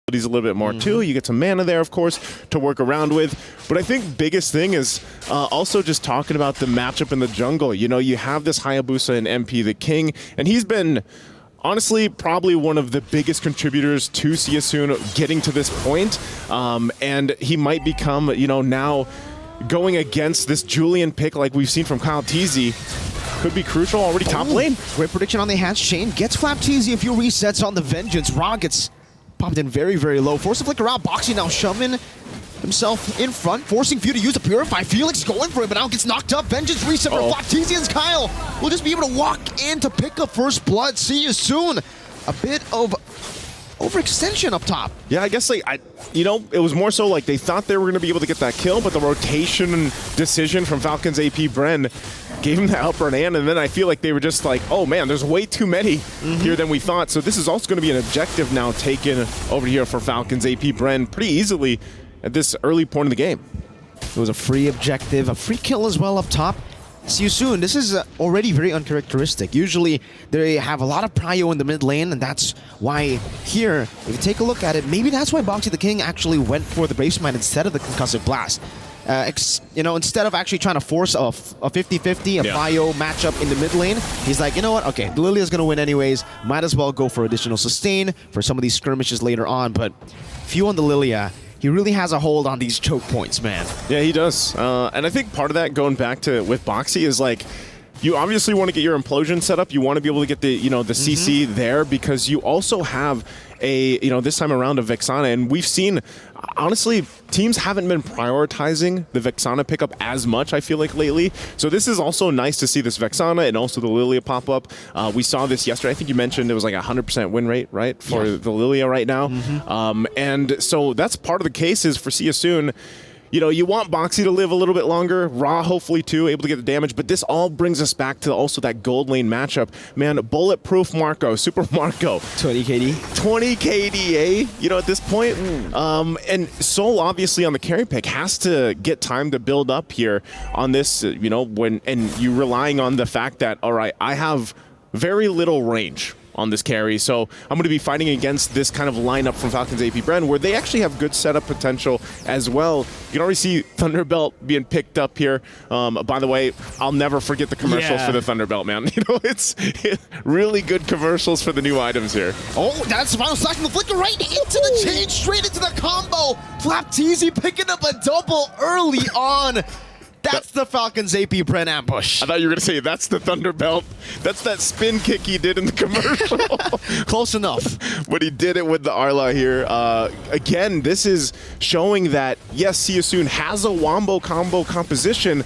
a little bit more too. You get some mana there, of course, to work around with. But I think biggest thing is also just talking about the matchup in the jungle. You know, you have this Hayabusa and MP the King, and he's been honestly probably one of the biggest contributors to Siasoon getting to this point. And he might become, you know, now going against this Julian pick like we've seen from Kyle Teasy could be crucial. Already top lane. Great prediction on the hatch chain. Gets Flap Teasy a few resets on the Vengeance. Ra gets popped in very, very low. Force to flicker out. Boxy now shoving himself in front, forcing Few to use the Purify. Felix going for it, but now gets knocked up. Vengeance reset for Flap Teasy, and Kyle will just be able to walk in to pick up first blood. See you soon. A bit of overextension up top. Yeah, I guess you know, it was more so like they thought they were going to be able to get that kill, but the rotation decision from Falcon's AP Bren gave him the upper hand, and then I feel like they were just like, oh man, there's way too many here than we thought. So this is also going to be an objective now taken over here for Falcon's AP Bren pretty easily at this early point of the game. It was a free objective, a free kill as well up top. See you soon. This is already very uncharacteristic. Usually they have a lot of prio in the mid lane, and that's why here, if you take a look at it, maybe that's why Boxy the King actually went for the Brave Smite instead of the Concussive Blast. You know, instead of actually trying to force a 50-50, a prio matchup in the mid lane, he's like, you know what, okay, the Lilia's going to win anyways, might as well go for additional sustain for some of these skirmishes later on, but Few on the Lilia, he really has a hold on these choke points, man. Yeah, he does. And I think part of that, going back to with Boxy, is like, you obviously want to get your implosion set up. You want to be able to get the, you know, the CC there, because you also have a, you know, this time around a Vexana, and we've seen, honestly, teams haven't been prioritizing the Vexana pickup as much, I feel like, lately. So this is also nice to see this Vexana and also the Lilia pop up. We saw this yesterday. I think you mentioned it was like a 100% win rate, right, for the Lilia right now. And so that's part of the case is for Siasoon. You know, you want Boxy to live a little bit longer, Ra hopefully too, able to get the damage, but this all brings us back to also that gold lane matchup. Man, bulletproof Marco, Super Marco. 20 KD. 20 KDA, you know, at this point. And Sol, obviously, on the carry pick, has to get time to build up here on this, you know, and you relying on the fact that, all right, I have very little range on this carry, so I'm going to be fighting against this kind of lineup from Falcon's AP Bren, where they actually have good setup potential as well. You can already see Thunderbelt being picked up here. By the way, I'll never forget the commercials for the Thunderbelt, man. You know, it's really good commercials for the new items here. Oh, that's the final slash from the flicker right into the chain, straight into the combo. Flap Teasy picking up a double early on. That's the Falcon's AP Bren ambush. I thought you were going to say that's the Thunderbelt. That's that spin kick he did in the commercial. Close enough. But he did it with the Arla here. Again, this is showing that, yes, Siasoon has a wombo combo composition,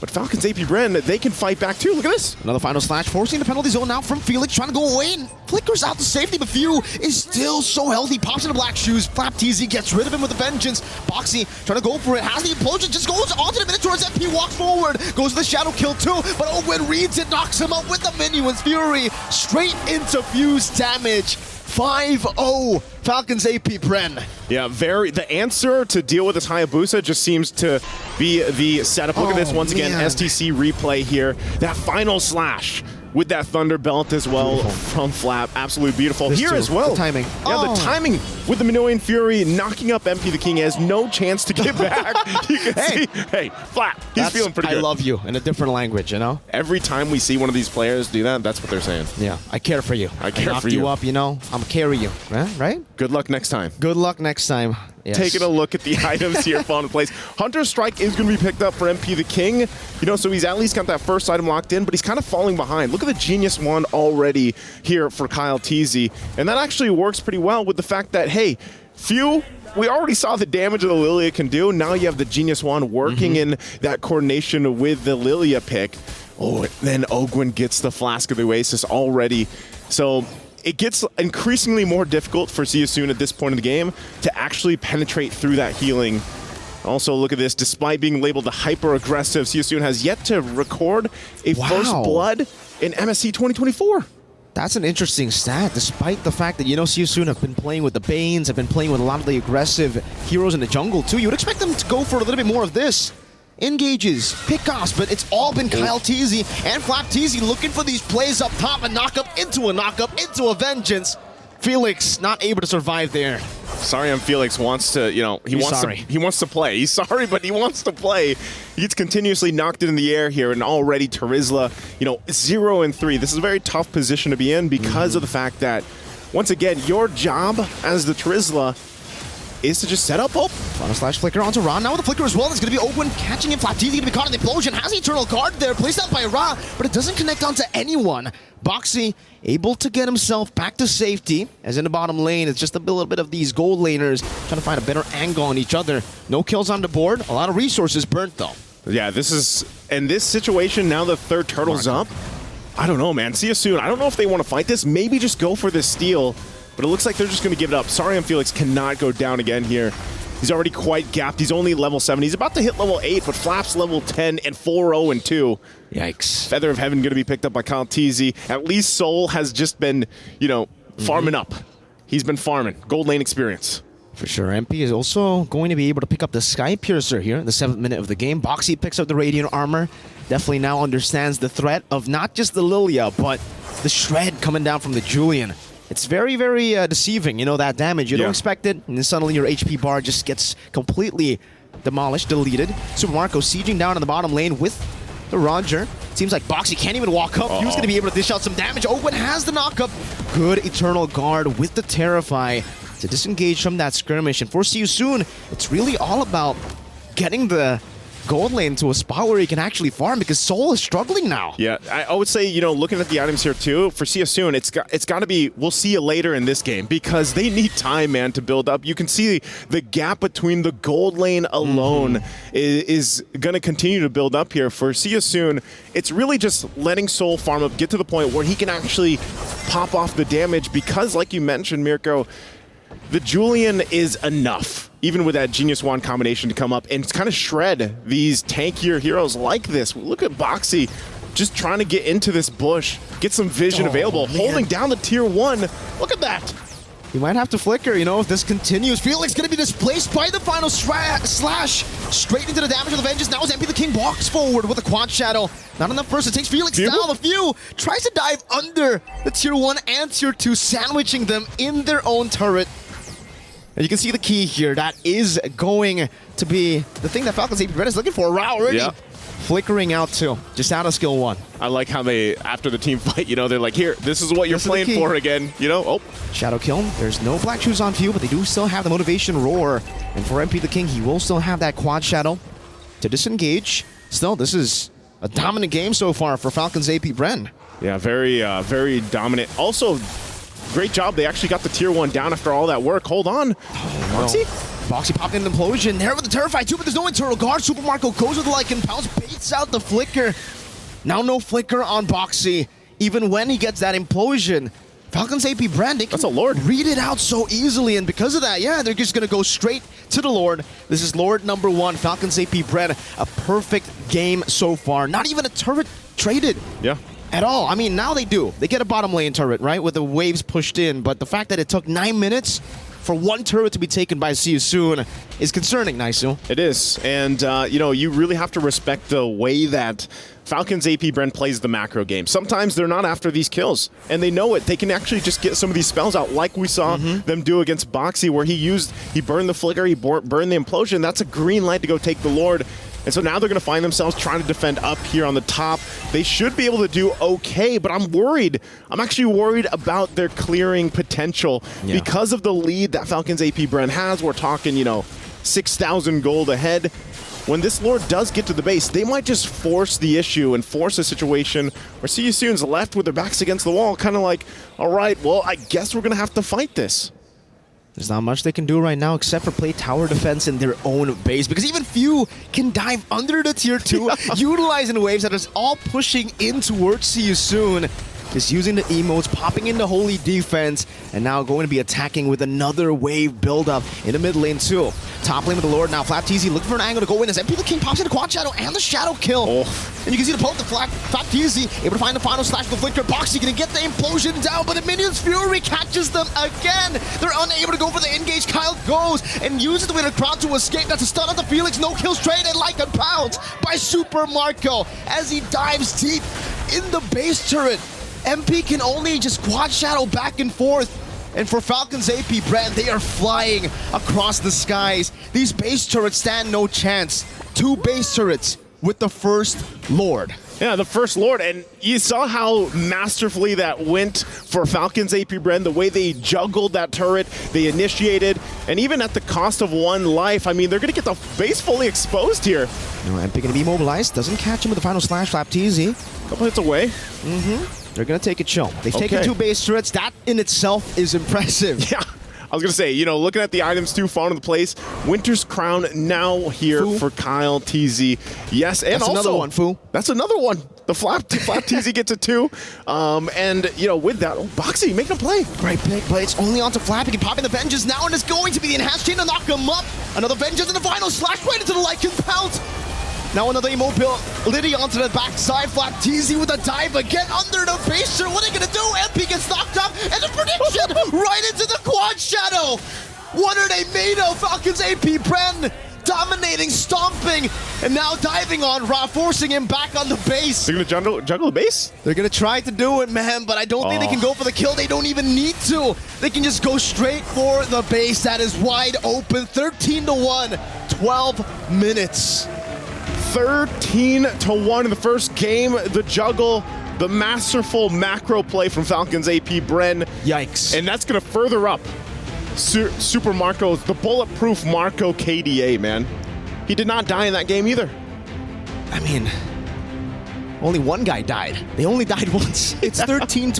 but Falcon's AP Bren, they can fight back too. Look at this. Another final slash, forcing the penalty zone now from Felix, trying to go away, and flickers out to safety, but Few is still so healthy. Pops into black shoes. Flap Teasy gets rid of him with a vengeance. Boxy trying to go for it, has the implosion, just goes onto the Minotaur's FP, walks forward, goes to the shadow kill too, but Owen reads it, knocks him out with the Minuan's Fury, straight into Few's damage. 5-0 Falcon's AP Bren. Yeah, the answer to deal with this Hayabusa just seems to be the setup. Look at this once again, STC replay here. That final slash with that Thunderbelt as well from Flap. Absolutely beautiful. This here too. as well. The timing. Yeah, the timing with the Minoan Fury knocking up MP the King. He has no chance to get back. You can see, hey, Flap, he's feeling pretty good. I love you in a different language, you know? Every time we see one of these players do that, that's what they're saying. Yeah, I care for you. I care knock for you. you up, you know? I'm carry you, right? Good luck next time. Good luck next time. Yes. Taking a look at the items here falling in place. Hunter Strike is going to be picked up for MP the King. You know, so he's at least got that first item locked in, but he's kind of falling behind. Look at the Genius Wand already here for Kyle Teasy. And that actually works pretty well with the fact that, hey, Few, we already saw the damage that the Lilia can do. Now you have the Genius Wand working in that coordination with the Lilia pick. Oh, then Ogwyn gets the Flask of the Oasis already. So it gets increasingly more difficult for Siasoon at this point in the game to actually penetrate through that healing. Also, look at this. Despite being labeled the hyper-aggressive, Siasoon has yet to record a first blood in MSC 2024. That's an interesting stat, despite the fact that, you know, Siasoon have been playing with the Banes, have been playing with a lot of the aggressive heroes in the jungle, too. You would expect them to go for a little bit more of this. Engages, pickoffs, but it's all been Kyle Teasy and Flap Teasy looking for these plays up top, a knock-up into a knock-up into a vengeance. Felix not able to survive there. Sorry, Felix wants to, he wants to play. He's sorry, but he wants to play. He gets continuously knocked in the air here, and already Terizla, 0-3. This is a very tough position to be in because of the fact that, once again, your job as the Terizla is to just set up hope. Final slash flicker onto Ra. Now with the flicker as well, it's going to be open, catching him. Flapteezy going to be caught in the implosion. Has the Eternal Guard there, placed out by Ra, but it doesn't connect onto anyone. Boxy able to get himself back to safety, as in the bottom lane, it's just a little bit of these gold laners trying to find a better angle on each other. No kills on the board, a lot of resources burnt though. Yeah, in this situation, now the third turtle's up. I don't know, man. See you soon. I don't know if they want to fight this. Maybe just go for this steal. But it looks like they're just going to give it up. Sorry, Felix cannot go down again here. He's already quite gapped. He's only level 7. He's about to hit level 8, but Flap's level 10 and 4-0-2. Yikes. Feather of Heaven going to be picked up by Kyle TZ. At least Soul has just been, farming up. He's been farming. Gold lane experience. For sure. MP is also going to be able to pick up the Sky Piercer here in the 7th minute of the game. Boxy picks up the Radiant Armor. Definitely now understands the threat of not just the Lilia, but the Shred coming down from the Julian. It's very, very deceiving, that damage. You don't expect it, and then suddenly your HP bar just gets completely demolished, deleted. Super Marco sieging down in the bottom lane with the Roger. Seems like Boxy can't even walk up. He was going to be able to dish out some damage. Owen has the knockup. Good Eternal Guard with the Terrify to disengage from that skirmish. And for See You Soon, it's really all about getting the gold lane to a spot where he can actually farm, because Soul is struggling now. Yeah, I would say, looking at the items here too, for See You Soon, it's got to be, we'll see you later in this game, because they need time, man, to build up. You can see the gap between the gold lane alone is going to continue to build up here. For See You Soon, it's really just letting Soul farm up, get to the point where he can actually pop off the damage, because like you mentioned, Mirko, the Julian is enough, even with that Genius Wand combination, to come up and kind of shred these tankier heroes like this. Look at Boxy just trying to get into this bush, get some vision available, holding down the tier 1. Look at that. He might have to flicker, if this continues. Felix going to be displaced by the final slash. Straight into the damage of the Vengeance. Now as MP the King walks forward with a Quad Shadow. Not enough first. It takes Felix down. The few tries to dive under the tier 1 and tier 2, sandwiching them in their own turret. And you can see the key here. That is going to be the thing that Falcon's AP Bren is looking for. Wow, already flickering out too. Just out of skill 1. I like how they, after the team fight, they're like, here, this is what you're playing for again. Shadow kill. There's no black shoes on Few, but they do still have the motivation roar. And for MP the King, he will still have that Quad Shadow to disengage. Still, this is a dominant game so far for Falcon's AP Bren. Yeah, very, very dominant. Also, great job. They actually got the tier 1 down after all that work. Hold on. Boxy? Boxy popped in an implosion there with the Terrify too, but there's no Eternal Guard. Super Marco goes with the Lycan Pounce, baits out the flicker. Now no flicker on Boxy. Even when he gets that implosion, Falcon's AP Bren, they can read it out so easily, and because of that, they're just going to go straight to the Lord. This is Lord number 1, Falcon's AP Bren. A perfect game so far. Not even a turret traded. Yeah. At all. I mean, now they do. They get a bottom lane turret, right, with the waves pushed in, but the fact that it took 9 minutes for one turret to be taken by See You Soon is concerning, Naisu. It is, and you really have to respect the way that Falcon's AP Bren plays the macro game. Sometimes they're not after these kills, and they know it. They can actually just get some of these spells out, like we saw them do against Boxy, where he burned the flicker, he burned the implosion. That's a green light to go take the Lord. And so now they're going to find themselves trying to defend up here on the top. They should be able to do okay, but I'm worried. I'm actually worried about their clearing potential because of the lead that Falcon's AP Bren has. We're talking, 6,000 gold ahead. When this Lord does get to the base, they might just force the issue and force a situation where See You Soon's left with their backs against the wall, kind of like, all right, well, I guess we're going to have to fight this. There's not much they can do right now except for play tower defense in their own base, because even Few can dive under the tier 2, utilizing waves that is all pushing in towards See You Soon. Just using the emotes, popping into Holy Defense, and now going to be attacking with another wave buildup in the mid lane too. Top lane with the Lord now. Flapteezy looking for an angle to go in as MP the King pops into Quad Shadow and the Shadow kill. And you can see the poke, the Flapteezy able to find the final slash with the flicker. Boxy gonna get the implosion down, but the Minions Fury catches them again. They're unable to go for the engage. Kyle goes and uses the way to crowd to escape. That's a stun on the Felix. No kills traded like a pounce by Super Marco as he dives deep in the base turret. MP can only just Quad Shadow back and forth. And for Falcon's AP, Bren, they are flying across the skies. These base turrets stand no chance. 2 base turrets with the first Lord. Yeah, the first Lord, and you saw how masterfully that went for Falcon's AP Bren, the way they juggled that turret, they initiated, and even at the cost of 1 life, I mean, they're going to get the base fully exposed here. No, MP going to be mobilized, doesn't catch him with the final slash flap TZ. Couple hits away. They're going to take it chill. They've taken 2 base turrets, that in itself is impressive. Yeah. I was going to say, you know, looking at the items too, falling into place, Winter's Crown now here for Kyle TZ. Yes, and that's also another one, Fu. That's another one. The flap TZ gets it too. And, you know, with that, Boxy making a play. Great pick, but it's only onto Flap. He can pop in the Vengeance now, and it's going to be the enhanced chain to knock him up. Another Vengeance in the final slash right into the Lycan Pout. Now another immobility onto the backside. Flap TZ with a dive again under the base turret. What are they going to do? MP gets knocked up, and the prediction right into the quad shadow. What are they made of? Falcon's AP Bren dominating, stomping, and now diving on Ra, forcing him back on the base. They're going to juggle the base? They're going to try to do it, man, but I don't think they can go for the kill. They don't even need to. They can just go straight for the base. That is wide open. 13-1, 12 minutes. 13-1 in the first game. The juggle, the masterful macro play from Falcon's AP Bren. Yikes. And that's going to further up Super Marco's, the bulletproof Marco KDA, man. He did not die in that game either. I mean, only 1 guy died. They only died once. It's 13-1.